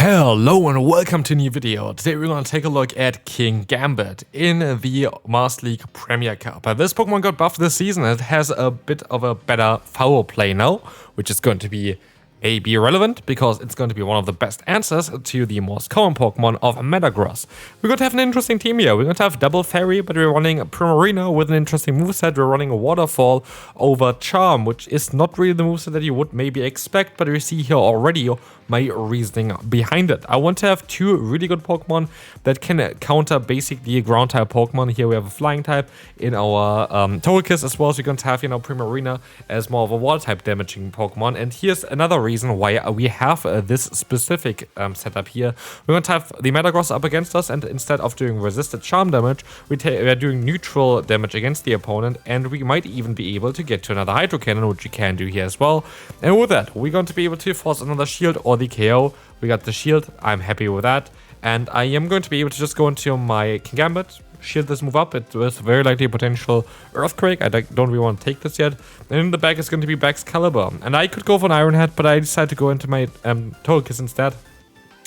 Hello and welcome to a new video. Today we're going to take a look at Kingambit in the Master League Premier Cup. This Pokemon got buffed this season. It has a bit of a better foul play now, which is going to be maybe relevant because it's going to be one of the best answers to the most common Pokemon of Metagross. We're going to have an interesting team here. We're going to have Double Fairy, but we're running a Primarina with an interesting moveset. We're running a Waterfall over Charm, which is not really the moveset that you would maybe expect, but you see here already my reasoning behind it. I want to have two really good Pokemon that can counter basically ground type Pokemon. Here we have a flying type in our Jonkus as well, so we're going to have, Primarina as more of a water type damaging Pokemon. And here's another reason why we have this specific setup here. We're going to have the Metagross up against us, and instead of doing resisted charm damage, we're doing neutral damage against the opponent, and we might even be able to get to another Hydro Cannon, which you can do here as well. And with that, we're going to be able to force another shield or the KO. We got the shield. I'm happy with that. And I am going to be able to just go into my Kingambit, shield this move up. It was very likely a potential Earthquake. I don't really want to take this yet. And in the back is going to be Baxcalibur. And I could go for an Iron Head, but I decided to go into my Togekiss instead.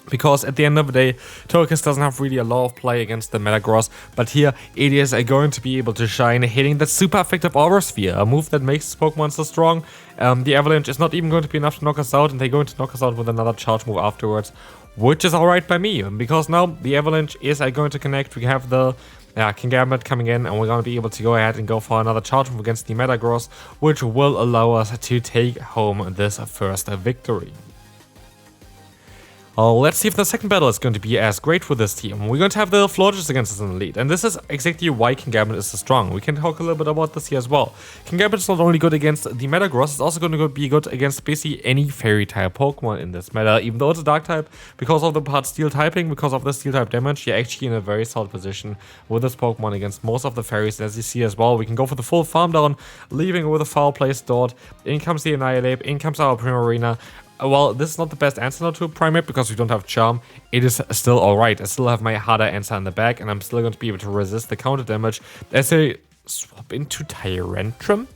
Because at the end of the day, Togekiss doesn't have really a lot of play against the Metagross, but here it is going to be able to shine, hitting that super effective Aura Sphere, a move that makes this Pokemon so strong. The Avalanche is not even going to be enough to knock us out, and they're going to knock us out with another charge move afterwards, which is alright by me, because now the Avalanche is going to connect. We have the Kingambit coming in, and we're going to be able to go ahead and go for another charge move against the Metagross, which will allow us to take home this first victory. Let's see if the second battle is going to be as great for this team. We're going to have the Florges against us in the lead, and this is exactly why Kingambit is so strong. We can talk a little bit about this here as well. Kingambit is not only good against the Metagross, it's also going to be good against basically any Fairy type Pokemon in this meta, even though it's a Dark type. Because of the part Steel typing, because of the Steel type damage, you're actually in a very solid position with this Pokemon against most of the Fairies. As you see as well, we can go for the full farm down, leaving with a foul play stored. In comes the Annihilate, in comes our Primarina. Well, this is not the best answer to Primate because we don't have Charm. It is still alright. I still have my harder answer in the back, and I'm still going to be able to resist the counter damage as I swap into Tyrantrum.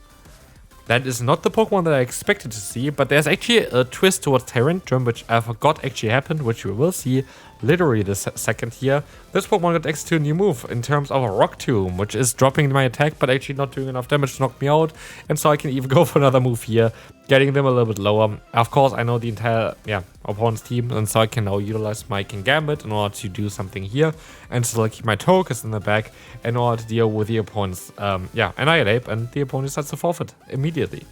That is not the Pokemon that I expected to see, but there's actually a twist towards Tyrantrum, which I forgot actually happened, which we will see literally this second here. This Pokemon got access to a new move in terms of a Rock Tomb, which is dropping my attack, but actually not doing enough damage to knock me out. And so I can even go for another move here, getting them a little bit lower. Of course, I know the entire opponent's team, and so I can now utilize my Kingambit in order to do something here, and still keep my Togekiss in the back in order to deal with the opponent's Annihilate, and the opponent starts to forfeit immediately.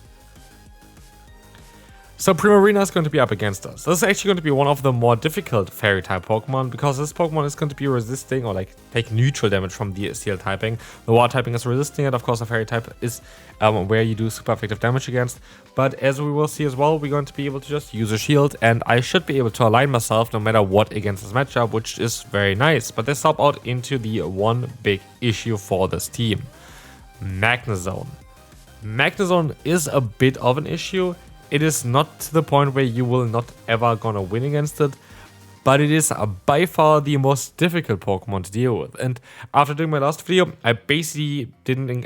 So Primarina is going to be up against us. This is actually going to be one of the more difficult Fairy type Pokemon, because this Pokemon is going to be resisting or take neutral damage from the Steel typing. The Water typing is resisting it. Of course, the Fairy type is where you do super effective damage against. But as we will see as well, we're going to be able to just use a shield, and I should be able to align myself no matter what against this matchup, which is very nice. But let's hop out into the one big issue for this team. Magnezone. Magnezone is a bit of an issue. It is not to the point where you will not ever gonna win against it, but it is by far the most difficult Pokemon to deal with. And after doing my last video, I basically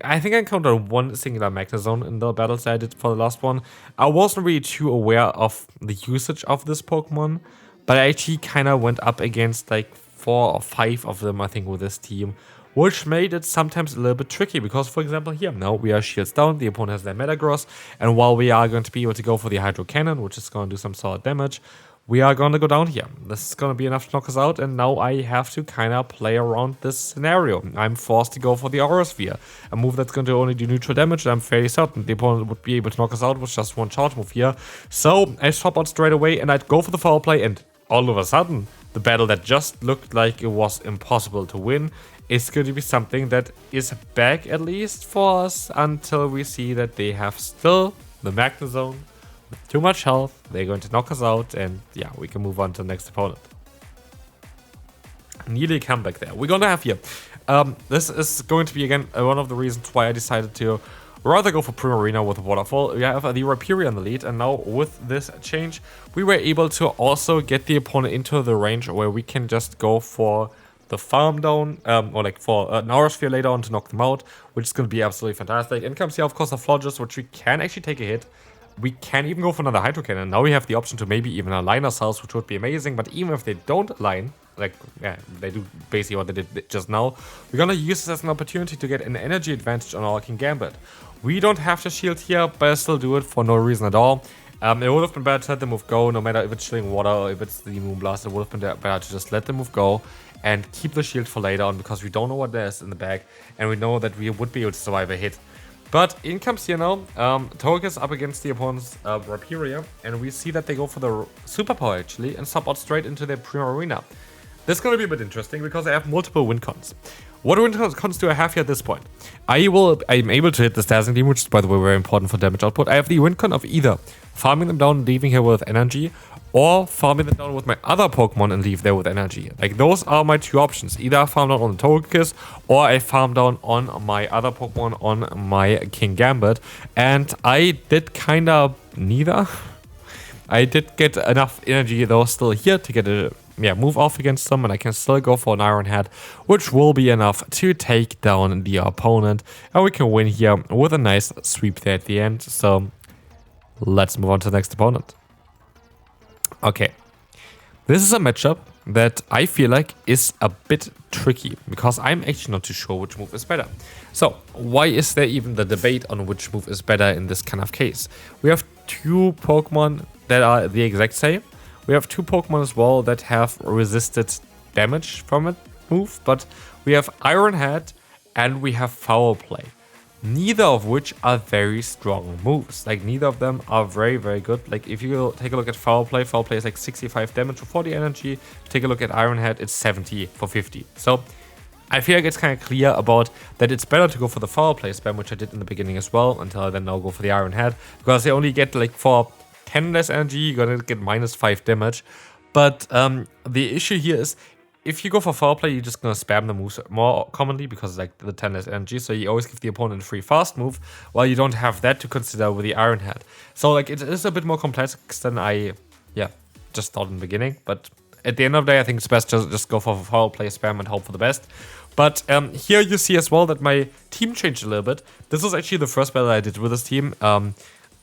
I think I encountered one singular Magnezone in the battles that I did for the last one. I wasn't really too aware of the usage of this Pokemon, but I actually kind of went up against 4 or 5 of them, I think, with this team, which made it sometimes a little bit tricky, because, for example, here, now we are shields down, the opponent has their Metagross, and while we are going to be able to go for the Hydro Cannon, which is going to do some solid damage, we are going to go down here. This is going to be enough to knock us out, and now I have to kind of play around this scenario. I'm forced to go for the Aura Sphere, a move that's going to only do neutral damage, and I'm fairly certain the opponent would be able to knock us out with just one charge move here. So I swap out straight away, and I'd go for the foul play, and all of a sudden, the battle that just looked like it was impossible to win is going to be something that is back, at least for us, until we see that they have still the Magnezone with too much health. They're going to knock us out, and we can move on to the next opponent. Nearly come back there. We're going to have here. This is going to be, again, one of the reasons why I decided to rather go for Primarina with a Waterfall. We have the Rhyperior in the lead, and now with this change, we were able to also get the opponent into the range where we can just go for the farm down, or for an Aura Sphere later on to knock them out, which is going to be absolutely fantastic. And comes here, of course, the Florges, which we can actually take a hit. We can even go for another Hydro Cannon. Now we have the option to maybe even align ourselves, which would be amazing. But even if they don't align, like, yeah, they do basically what they did just now, we're gonna use this as an opportunity to get an energy advantage on our Kingambit. We don't have to shield here, but I still do it for no reason at all. It would have been better to let the move go, no matter if it's Chilling Water or if it's the Moonblast. It would have been better to just let the move go and keep the shield for later on, because we don't know what there is in the back, and we know that we would be able to survive a hit. But in comes here now, Jonkus up against the opponent's Rhyperior, and we see that they go for the superpower actually and sub out straight into their Primarina. This is going to be a bit interesting because I have multiple win cons. What win cons do I have here at this point? I'm able to hit the Dazzling Beam, which is by the way very important for damage output. I have the win con of either farming them down and leaving here with energy, or farming them down with my other Pokemon and leave there with energy. Like, those are my two options. Either I farm down on the Jonkus, or I farm down on my other Pokemon, on my Kingambit. And I did kind of neither. I did get enough energy though still here to get a move off against them, and I can still go for an Iron Head, which will be enough to take down the opponent. And we can win here with a nice sweep there at the end. So let's move on to the next opponent. Okay, this is a matchup that I feel like is a bit tricky, because I'm actually not too sure which move is better. So why is there even the debate on which move is better in this kind of case? We have two Pokemon that are the exact same. We have two Pokemon as well that have resisted damage from a move, but we have Iron Head and we have Foul Play. Neither of which are very strong moves. Like, neither of them are very, very good. Like, if you take a look at Foul Play is like 65 damage for 40 energy. If you take a look at Iron Head, it's 70 for 50. So I feel like it's kind of clear about that it's better to go for the Foul Play spam, which I did in the beginning as well, until I then now go for the Iron Head, because they only get, like, for 10 less energy, you're gonna get -5 damage. But the issue here is, if you go for Foul Play, you're just gonna spam the moves more commonly, because it's like the 10 less energy, so you always give the opponent a free fast move, while you don't have that to consider with the Iron Head. So like, it is a bit more complex than I just thought in the beginning. But at the end of the day, I think it's best to just go for Foul Play spam and hope for the best. But here you see as well that my team changed a little bit. This was actually the first battle I did with this team.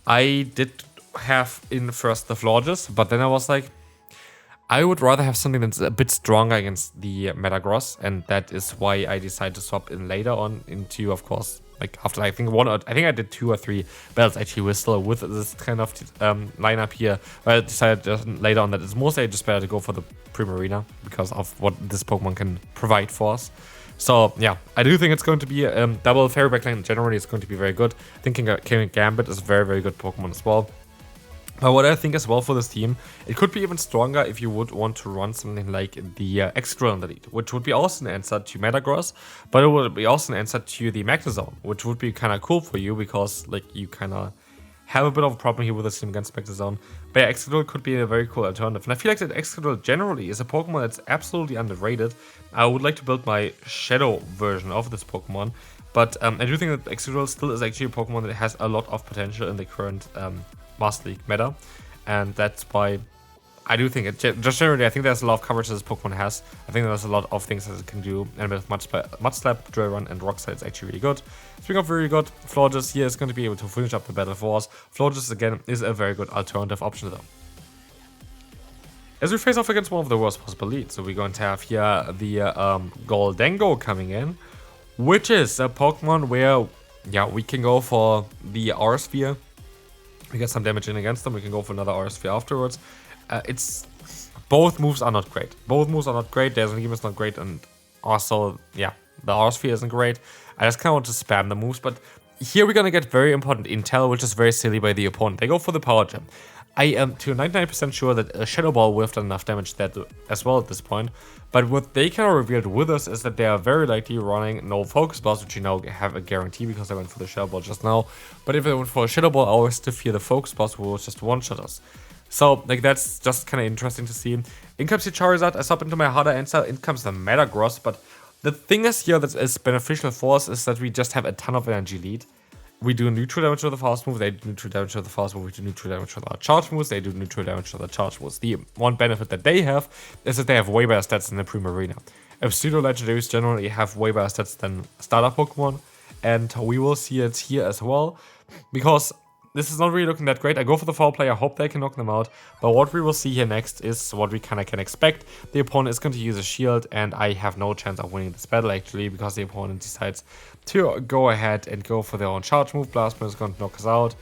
I did have in first the Florges, but then I was like, I would rather have something that's a bit stronger against the Metagross, and that is why I decided to swap in later on into, of course, like after I think I did 2 or 3 battles actually with this kind of lineup here. I decided later on that it's mostly just better to go for the Primarina because of what this Pokemon can provide for us. So yeah, I do think it's going to be a double Fairy backline. Generally, it's going to be very good. I think Kingambit is a very, very good Pokemon as well. But what I think as well for this team, it could be even stronger if you would want to run something like the Excadrill in the lead, which would be also an answer to Metagross, but it would be also an answer to the Magnezone, which would be kind of cool for you, because like you kind of have a bit of a problem here with this team against Magnezone. But yeah, Excadrill could be a very cool alternative, and I feel like that Excadrill generally is a Pokemon that's absolutely underrated. I would like to build my Shadow version of this Pokemon, but I do think that Excadrill still is actually a Pokemon that has a lot of potential in the current Master League meta, and that's why I do think just generally, I think there's a lot of coverage that this Pokemon has. I think there's a lot of things that it can do, and with Mud Slap, Drill Run, and Rock Slide, it's actually really good. Speaking of really good, Florges here is going to be able to finish up the battle for us. Florges again is a very good alternative option though. As we face off against one of the worst possible leads, so we're going to have here the Gholdengo coming in, which is a Pokemon where we can go for the Aura Sphere. We get some damage in against them. We can go for another Aura Sphere afterwards. Both moves are not great. Dazzling Beam is not great, and also, the Aura Sphere isn't great. I just kind of want to spam the moves, but here we're gonna get very important intel, which is very silly by the opponent. They go for the Power Gem. I am to 99% sure that a Shadow Ball would have done enough damage there as well at this point. But what they kind of revealed with us is that they are very likely running no Focus Balls, which you now have a guarantee because I went for the Shadow Ball just now. But if they went for a Shadow Ball, I always still fear the Focus Balls will just one-shot us. So, like, that's just kind of interesting to see. In comes the Charizard, I swap into my harder answer, in comes the Metagross, but the thing is here that is beneficial for us is that we just have a ton of energy lead. We do neutral damage with the fast move, they do neutral damage with the fast move, we do neutral damage with our charge moves, they do neutral damage with the charge moves. The one benefit that they have is that they have way better stats than the Primarina. Pseudo legendaries generally have way better stats than starter Pokemon, and we will see it here as well, because this is not really looking that great. I go for the foul play. I hope they can knock them out. But what we will see here next is what we kind of can expect. The opponent is going to use a shield, and I have no chance of winning this battle actually, because the opponent decides to go ahead and go for their own charge move. Blast Burn is going to knock us out.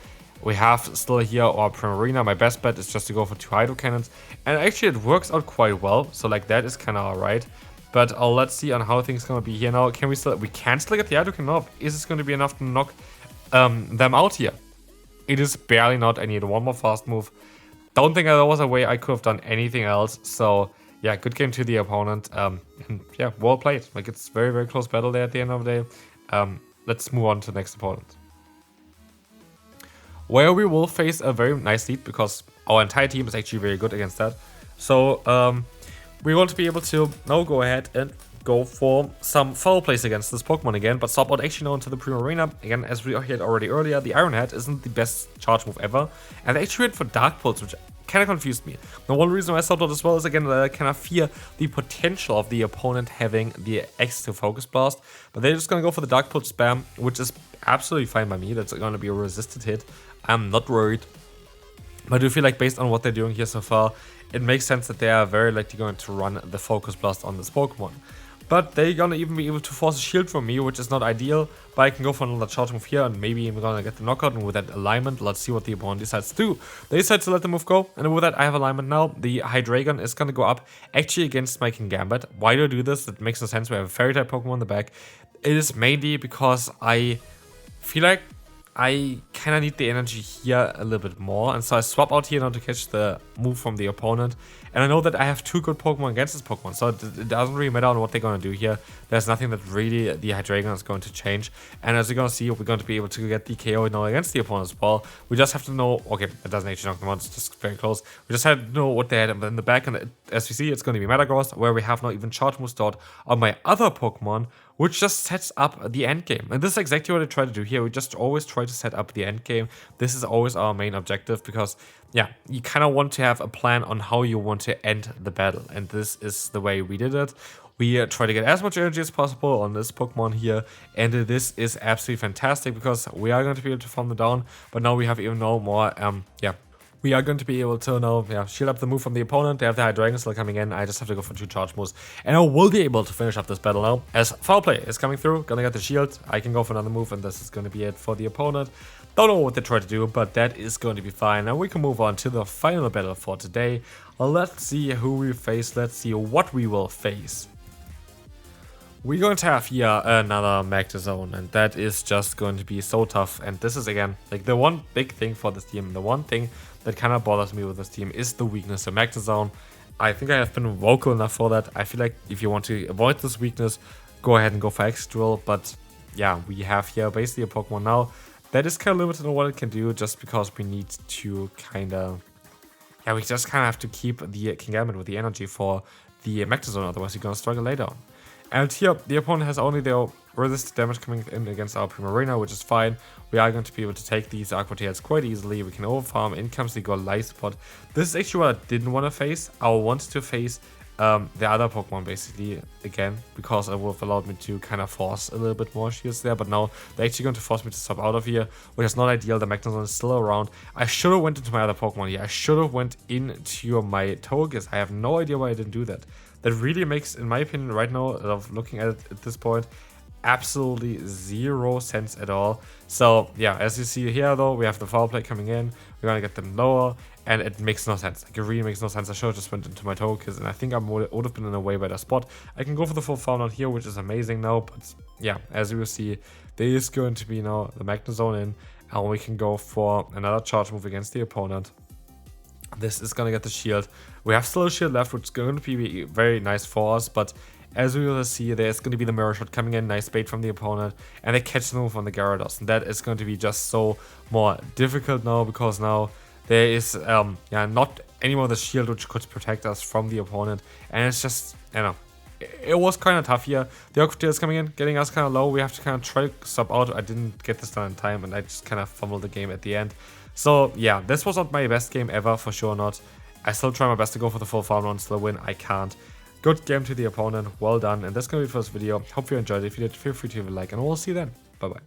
We have still here our Primarina. My best bet is just to go for 2 Hydro Cannons, and actually it works out quite well. So like that is kind of alright. But let's see on how things gonna be here now. Can we still? We can still get the Hydro Cannon up. Is this going to be enough to knock them out here? It is barely not. I need one more fast move. Don't think there was a way I could have done anything else. So yeah, good game to the opponent. And yeah, well played. Like, it's very, very close battle there at the end of the day. Let's move on to the next opponent, where we will face a very nice lead, because our entire team is actually very good against that. So we want to be able to now go ahead and go for some foul plays against this Pokemon again, but swap out actually now into the Primarina. Again, as we heard already earlier, the Iron Head isn't the best charge move ever, and they actually went for Dark Pulse, which kind of confused me. Now, one reason why I swapped out as well is, again, that I kind of fear the potential of the opponent having the X to Focus Blast, but they're just going to go for the Dark Pulse spam, which is absolutely fine by me. That's going to be a resisted hit. I'm not worried. But I do feel like, based on what they're doing here so far, it makes sense that they are very likely going to run the Focus Blast on this Pokemon. But they're gonna even be able to force a shield from me, which is not ideal. But I can go for another charge move here, and maybe I'm gonna get the knockout. And with that alignment, let's see what the opponent decides to do. They decide to let the move go, and with that I have alignment now. The Hydreigon is gonna go up actually against my Kingambit. Why do I do this? That makes no sense. We have a Fairy type Pokemon in the back. It is mainly because I feel like I kind of need the energy here a little bit more, and so I swap out here now to catch the move from the opponent. And I know that I have 2 good Pokemon against this Pokemon, so it doesn't really matter on what they're going to do here. There's nothing that really the Hydreigon is going to change. And as you're going to see, we're going to be able to get the KO now against the opponent as well. We just have to know, okay, it doesn't actually knock them out, it's just very close. We just have to know what they had in the back, and as we see, it's going to be Metagross, where we have now even Charge Move stored on my other Pokemon, which just sets up the end game. And this is exactly what I try to do here. We just always try to set up the end game. This is always our main objective, because yeah, you kind of want to have a plan on how you want to end the battle. And this is the way we did it. We try to get as much energy as possible on this Pokemon here. And this is absolutely fantastic, because we are going to be able to farm them down. But now we have even more, we are going to be able to now shield up the move from the opponent. They have the Hydreigon still coming in. I just have to go for 2 charge moves, and I will be able to finish up this battle now. As foul play is coming through, gonna get the shield. I can go for another move, and this is going to be it for the opponent. Don't know what they try to do, but that is going to be fine. Now we can move on to the final battle for today. Let's see who we face. Let's see what we will face. We're going to have here another Magnezone, and that is just going to be so tough. And this is, again, like, the one big thing for this team. The one thing that kind of bothers me with this team is the weakness of Magnezone. I think I have been vocal enough for that. I feel like if you want to avoid this weakness, go ahead and go for X-Drill. But yeah, we have here basically a Pokemon now that is kind of limited on what it can do, just because we need to kind of... yeah, we just kind of have to keep the Kingambit with the energy for the Magnezone, otherwise you're going to struggle later on. And here, the opponent has only their resisted damage coming in against our Primarina, which is fine. We are going to be able to take these Aqua Tails quite easily. We can overfarm. In comes the Life Spot. This is actually what I didn't want to face. I wanted to face the other Pokemon, basically, again, because it would have allowed me to kind of force a little bit more shields there. But now they're actually going to force me to stop out of here, which is not ideal. The Magnezone is still around. I should have went into my other Pokemon here. I should have went into my Togekiss. I have no idea why I didn't do that. That really makes, in my opinion, right now, of looking at it at this point, absolutely zero sense at all. So yeah, as you see here though, we have the foul play coming in. We're gonna get them lower, and it makes no sense. Like, it really makes no sense. I should have just went into my Togekiss, and I think I would have been in a way better spot. I can go for the full farm out here, which is amazing now. But yeah, as you will see, there is going to be now the Magnezone in, and we can go for another charge move against the opponent. This is going to get the shield. We have still a shield left, which is going to be very nice for us. But as we will see, there's going to be the Mirror Shot coming in. Nice bait from the opponent. And they catch the move on the Gyarados. And that is going to be just so more difficult now, because now there is not anymore the shield which could protect us from the opponent. And it's just, it was kind of tough here. The Aqua Tail is coming in, getting us kind of low. We have to kind of try to sub out. I didn't get this done in time, and I just kind of fumbled the game at the end. So yeah, this was not my best game ever, for sure not. I still try my best to go for the full farm run, still win. I can't. Good game to the opponent, well done. And that's gonna be the first video. Hope you enjoyed it. If you did, feel free to leave a like, and we'll see you then. Bye bye.